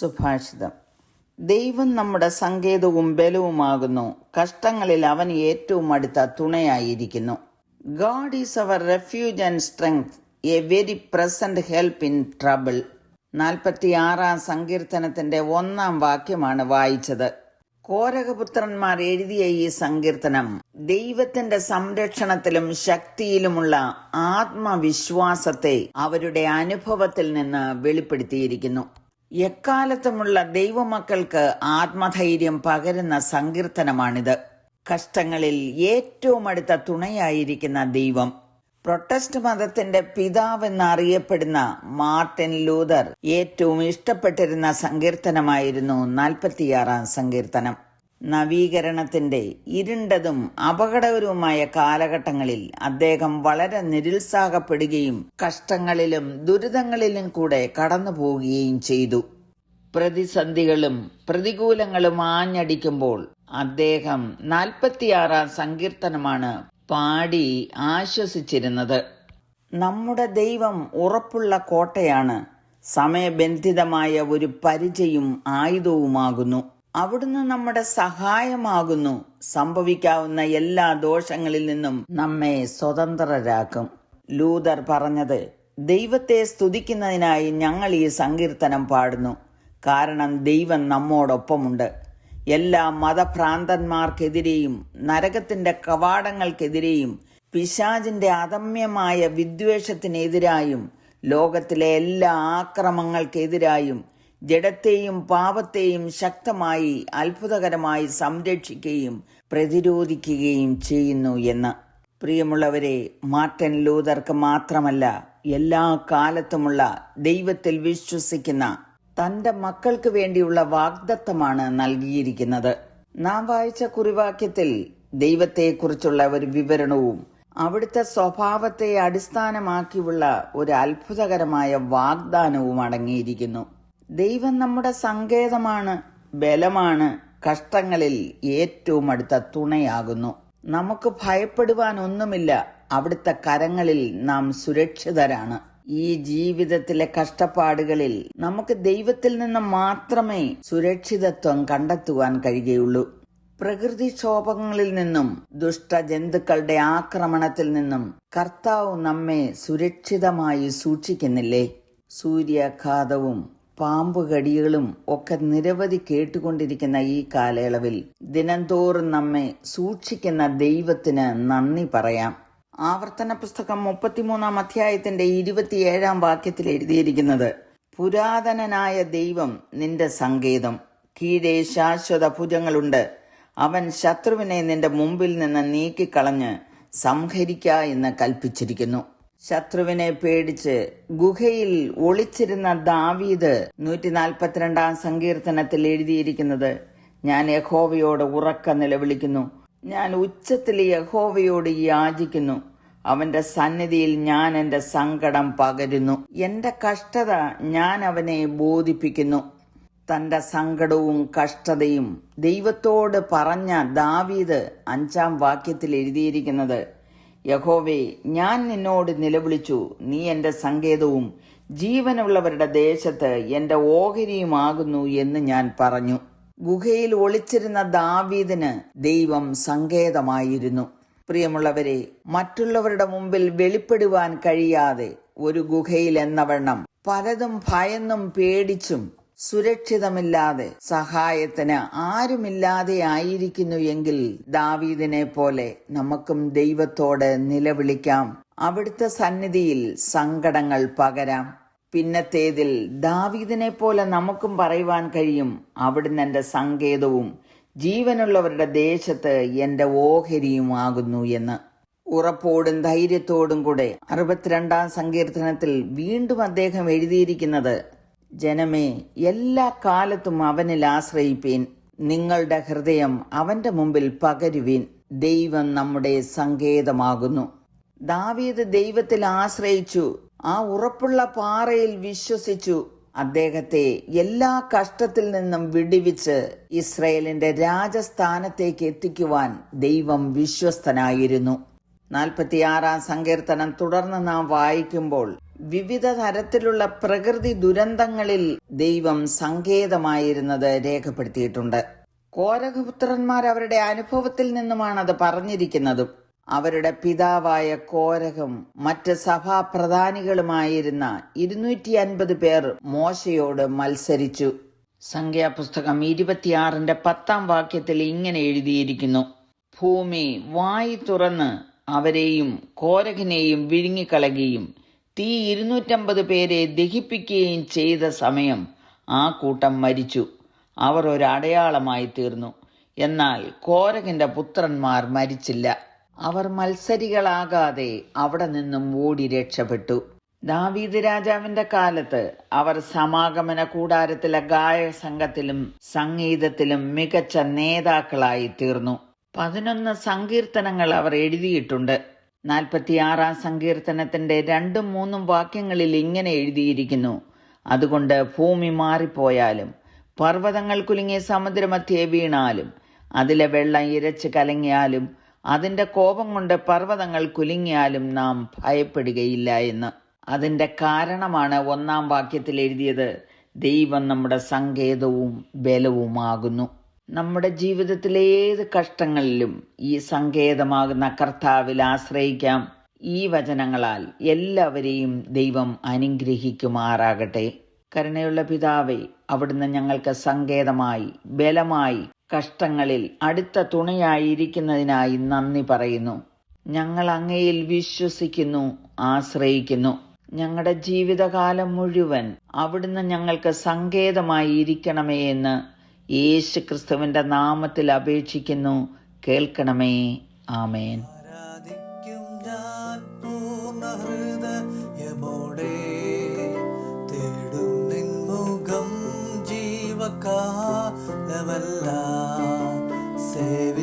സുഭാഷിതം. ദൈവം നമ്മുടെ സങ്കേതവും ബലവുമാകുന്നു, കഷ്ടങ്ങളിൽ അവൻ ഏറ്റവും അടുത്ത തുണയായിരിക്കുന്നു. God is our refuge and strength, a very present help in trouble. 46-ാം സങ്കീർത്തനത്തിന്റെ 1-ാം വാക്യമാണ് വായിച്ചത്. കോരകപുത്രന്മാർ എഴുതിയ ഈ സങ്കീർത്തനം ദൈവത്തിന്റെ സംരക്ഷണത്തിലും ശക്തിയിലുമുള്ള ആത്മവിശ്വാസത്തെ അവരുടെ അനുഭവത്തിൽ നിന്ന് വെളിപ്പെടുത്തിയിരിക്കുന്നു. എക്കാലത്തുമുള്ള ദൈവമക്കൾക്ക് ആത്മധൈര്യം പകരുന്ന സങ്കീർത്തനമാണിത്. കഷ്ടങ്ങളിൽ ഏറ്റവും അടുത്ത തുണയായിരിക്കുന്ന ദൈവം. പ്രൊട്ടസ്റ്റ് മതത്തിന്റെ പിതാവെന്നറിയപ്പെടുന്ന മാർട്ടിൻ ലൂതർ ഏറ്റവും ഇഷ്ടപ്പെട്ടിരുന്ന സങ്കീർത്തനമായിരുന്നു 46-ാം സങ്കീർത്തനം. നവീകരണത്തിന്റെ ഇരുണ്ടതും അപകടകരവുമായ കാലഘട്ടങ്ങളിൽ അദ്ദേഹം വളരെ നിരുത്സാഹപ്പെടുകയും കഷ്ടങ്ങളിലും ദുരിതങ്ങളിലും കൂടെ കടന്നു പോവുകയും ചെയ്തു. പ്രതിസന്ധികളും പ്രതികൂലങ്ങളും ആഞ്ഞടിക്കുമ്പോൾ അദ്ദേഹം 46-ാം സങ്കീർത്തനമാണ് പാടി ആശ്വസിച്ചിരുന്നത്. നമ്മുടെ ദൈവം ഉറപ്പുള്ള കോട്ടയാണ്, സമയബന്ധിതമായ ഒരു പരിചയും ആയുധവുമാകുന്നു. അവിടുന്ന് നമ്മുടെ സഹായമാകുന്നു, സംഭവിക്കാവുന്ന എല്ലാ ദോഷങ്ങളിൽ നിന്നും നമ്മെ സ്വതന്ത്രരാക്കും. ലൂതർ പറഞ്ഞത്, ദൈവത്തെ സ്തുതിക്കുന്നതിനായി ഞങ്ങൾ ഈ സങ്കീർത്തനം പാടുന്നു, കാരണം ദൈവം നമ്മോടൊപ്പമുണ്ട്. എല്ലാ മതഭ്രാന്തന്മാർക്കെതിരെയും നരകത്തിന്റെ കവാടങ്ങൾക്കെതിരെയും പിശാചിന്റെ അദമ്യമായ വിദ്വേഷത്തിനെതിരായും ലോകത്തിലെ എല്ലാ ആക്രമങ്ങൾക്കെതിരായും ജഡത്തെയും പാപത്തെയും ശക്തമായി അത്ഭുതകരമായി സംരക്ഷിക്കുകയും പ്രതിരോധിക്കുകയും ചെയ്യുന്നു എന്ന്. പ്രിയമുള്ളവരെ, മാർട്ടിൻ ലൂതർക്ക് മാത്രമല്ല, എല്ലാ കാലത്തുമുള്ള ദൈവത്തിൽ വിശ്വസിക്കുന്ന തന്റെ മക്കൾക്ക് വേണ്ടിയുള്ള വാഗ്ദത്തമാണ് നൽകിയിരിക്കുന്നത്. നാം വായിച്ച കുറിവാക്യത്തിൽ ദൈവത്തെക്കുറിച്ചുള്ള ഒരു വിവരണവും അവിടുത്തെ സ്വഭാവത്തെ അടിസ്ഥാനമാക്കിയുള്ള ഒരു അത്ഭുതകരമായ വാഗ്ദാനവും അടങ്ങിയിരിക്കുന്നു. ദൈവം നമ്മുടെ സങ്കേതമാണ്, ബലമാണ്, കഷ്ടങ്ങളിൽ ഏറ്റവും അടുത്ത തുണയാകുന്നു. നമുക്ക് ഭയപ്പെടുവാൻ ഒന്നുമില്ല, അവിടുത്തെ കരങ്ങളിൽ നാം സുരക്ഷിതരാണ്. ഈ ജീവിതത്തിലെ കഷ്ടപ്പാടുകളിൽ നമുക്ക് ദൈവത്തിൽ നിന്ന് മാത്രമേ സുരക്ഷിതത്വം കണ്ടെത്തുവാൻ കഴിയുകയുള്ളൂ. പ്രകൃതിക്ഷോഭങ്ങളിൽ നിന്നും ദുഷ്ടജന്തുക്കളുടെ ആക്രമണത്തിൽ നിന്നും കർത്താവ് നമ്മെ സുരക്ഷിതമായി സൂക്ഷിക്കുന്നില്ലേ? സൂര്യാഘാതവും പാമ്പുകടികളും ഒക്കെ നിരവധി കേട്ടുകൊണ്ടിരിക്കുന്ന ഈ കാലയളവിൽ ദിനംതോറും നമ്മെ സൂക്ഷിക്കുന്ന ദൈവത്തിന് നന്ദി പറയാം. ആവർത്തന പുസ്തകം 33-ാം അധ്യായത്തിന്റെ 27-ാം വാക്യത്തിൽ എഴുതിയിരിക്കുന്നത്, പുരാതനനായ ദൈവം നിന്റെ സങ്കേതം, കീഴെ ശാശ്വത ഭുജങ്ങളുണ്ട്, അവൻ ശത്രുവിനെ നിന്റെ മുമ്പിൽ നിന്ന് നീക്കിക്കളഞ്ഞ് സംഹരിക്ക എന്ന് കൽപ്പിച്ചിരിക്കുന്നു. ശത്രുവിനെ പേടിച്ച് ഗുഹയിൽ ഒളിച്ചിരുന്ന ദാവീദ് 142-ാം സങ്കീർത്തനത്തിൽ എഴുതിയിരിക്കുന്നത്, ഞാൻ യഹോവയോട് ഉറക്ക നിലവിളിക്കുന്നു, ഞാൻ ഉച്ചത്തിൽ യഹോവയോട് യാചിക്കുന്നു, അവന്റെ സന്നിധിയിൽ ഞാൻ എന്റെ സങ്കടം പകരുന്നു, എന്റെ കഷ്ടത ഞാൻ അവനെ ബോധിപ്പിക്കുന്നു. തന്റെ സങ്കടവും കഷ്ടതയും ദൈവത്തോട് പറഞ്ഞ ദാവീദ് 5-ാം വാക്യത്തിൽ എഴുതിയിരിക്കുന്നത്, യഹോവേ, ഞാൻ നിന്നോട് നിലവിളിച്ചു, നീ എന്റെ സങ്കേതവും ജീവനുള്ളവരുടെ ദേശത്ത് എന്റെ ഓഹരിയുമാകുന്നു എന്ന് ഞാൻ പറഞ്ഞു. ഗുഹയിൽ ഒളിച്ചിരുന്ന ദാവീദിന് ദൈവം സങ്കേതമായിരുന്നു. പ്രിയമുള്ളവരെ, മറ്റുള്ളവരുടെ മുമ്പിൽ വെളിപ്പെടുവാൻ കഴിയാതെ ഒരു ഗുഹയിൽ എന്നവണ്ണം പലതും ഭയന്നും പേടിച്ചും സുരക്ഷിതമില്ലാതെ സഹായത്തിന് ആരുമില്ലാതെ ആയിരിക്കുന്നു എങ്കിൽ ദാവീദിനെ പോലെ നമുക്കും ദൈവത്തോട് നിലവിളിക്കാം, അവിടുത്തെ സന്നിധിയിൽ സങ്കടങ്ങൾ പകരാം. പിന്നത്തേതിൽ ദാവീദിനെ പോലെ നമുക്കും പറയുവാൻ കഴിയും, അവിടുന്ന് എന്റെ സങ്കേതവും ജീവനുള്ളവരുടെ ദേശത്ത് എന്റെ ഓഹരിയുമാകുന്നു എന്ന്. ഉറപ്പോടും ധൈര്യത്തോടും കൂടെ 62-ാം സങ്കീർത്തനത്തിൽ വീണ്ടും അദ്ദേഹം എഴുതിയിരിക്കുന്നത്, ജനമേ, എല്ലാ കാലത്തും അവനിൽ ആശ്രയിപ്പീൻ, നിങ്ങളുടെ ഹൃദയം അവന്റെ മുമ്പിൽ പകരുവീൻ, ദൈവം നമ്മുടെ സങ്കേതമാകുന്നു. ദാവീദ് ദൈവത്തിൽ ആശ്രയിച്ചു, ആ ഉറപ്പുള്ള പാറയിൽ വിശ്വസിച്ചു. അദ്ദേഹത്തെ എല്ലാ കഷ്ടത്തിൽ നിന്നും വിടുവിച്ച് ഇസ്രയേലിന്റെ രാജസ്ഥാനത്തേക്ക് എത്തിക്കുവാൻ ദൈവം വിശ്വസ്തനായിരുന്നു. 46-ാം സങ്കീർത്തനം തുടർന്ന് നാം വായിക്കുമ്പോൾ, വിവിധ തരത്തിലുള്ള പ്രകൃതി ദുരന്തങ്ങളിൽ ദൈവം സങ്കേതമായിരുന്നത് രേഖപ്പെടുത്തിയിട്ടുണ്ട്. കോരഹപുത്രന്മാർ അവരുടെ അനുഭവത്തിൽ നിന്നുമാണത് പറഞ്ഞിരിക്കുന്നതും. അവരുടെ പിതാവായ കോരഹും മറ്റ് സഭാപ്രധാനികളുമായിരുന്ന 250 പേർ മോശയോട് മത്സരിച്ചു. സംഖ്യാപുസ്തകം 26:10 ഇങ്ങനെ എഴുതിയിരിക്കുന്നു: ഭൂമി വായി തുറന്ന് അവരെയും കോരഹിനെയും വിഴുങ്ങിക്കളയുകയും തീ 250 പേരെ ദഹിപ്പിക്കുകയും ചെയ്ത സമയം ആ കൂട്ടം മരിച്ചു. അവർ ഒരു അടയാളമായി തീർന്നു. എന്നാൽ കോരഹിന്റെ പുത്രന്മാർ മരിച്ചില്ല. അവർ മത്സരികളാകാതെ അവിടെ നിന്നും ഓടി രക്ഷപ്പെട്ടു. ദാവീദ് രാജാവിന്റെ കാലത്ത് അവർ സമാഗമന കൂടാരത്തിലെ ഗായക സംഘത്തിലും സംഗീതത്തിലും മികച്ച നേതാക്കളായി തീർന്നു. 11 സങ്കീർത്തനങ്ങൾ അവർ എഴുതിയിട്ടുണ്ട്. 46-ാം സങ്കീർത്തനത്തിന്റെ 2-3 വാക്യങ്ങളിൽ ഇങ്ങനെ എഴുതിയിരിക്കുന്നു: അതുകൊണ്ട് ഭൂമി മാറിപ്പോയാലും പർവ്വതങ്ങൾ കുലുങ്ങി സമുദ്രമധ്യേ വീണാലും അതിലെ വെള്ളം ഇരച്ച് കലങ്ങിയാലും അതിന്റെ കോപം കൊണ്ട് പർവ്വതങ്ങൾ കുലുങ്ങിയാലും നാം ഭയപ്പെടുകയില്ല എന്ന്. അതിന്റെ കാരണമാണ് 1-ാം വാക്യത്തിൽ എഴുതിയത്: ദൈവം നമ്മുടെ സങ്കേതവും ബലവുമാകുന്നു. നമ്മുടെ ജീവിതത്തിലെ ഏത് കഷ്ടങ്ങളിലും ഈ സങ്കേതമാകുന്ന കർത്താവിൽ ആശ്രയിക്കാം. ഈ വചനങ്ങളാൽ എല്ലാവരെയും ദൈവം അനുഗ്രഹിക്കുമാറാകട്ടെ. കരുണയുള്ള പിതാവേ, അവിടുന്ന് ഞങ്ങൾക്ക് സങ്കേതമായി ബലമായി കഷ്ടങ്ങളിൽ അടുത്ത തുണയായിരിക്കുന്നതിനായി നന്ദി പറയുന്നു. ഞങ്ങൾ അങ്ങയിൽ വിശ്വസിക്കുന്നു, ആശ്രയിക്കുന്നു. ഞങ്ങളുടെ ജീവിതകാലം മുഴുവൻ അവിടുന്ന് ഞങ്ങൾക്ക് സങ്കേതമായി ഇരിക്കണമേ എന്ന് യേശുക്രിസ്തുവിന്റെ നാമത്തിൽ അപേക്ഷിക്കുന്നു. കേൾക്കണമേ. ആമേൻ. ജീവകാലമല്ല സേവ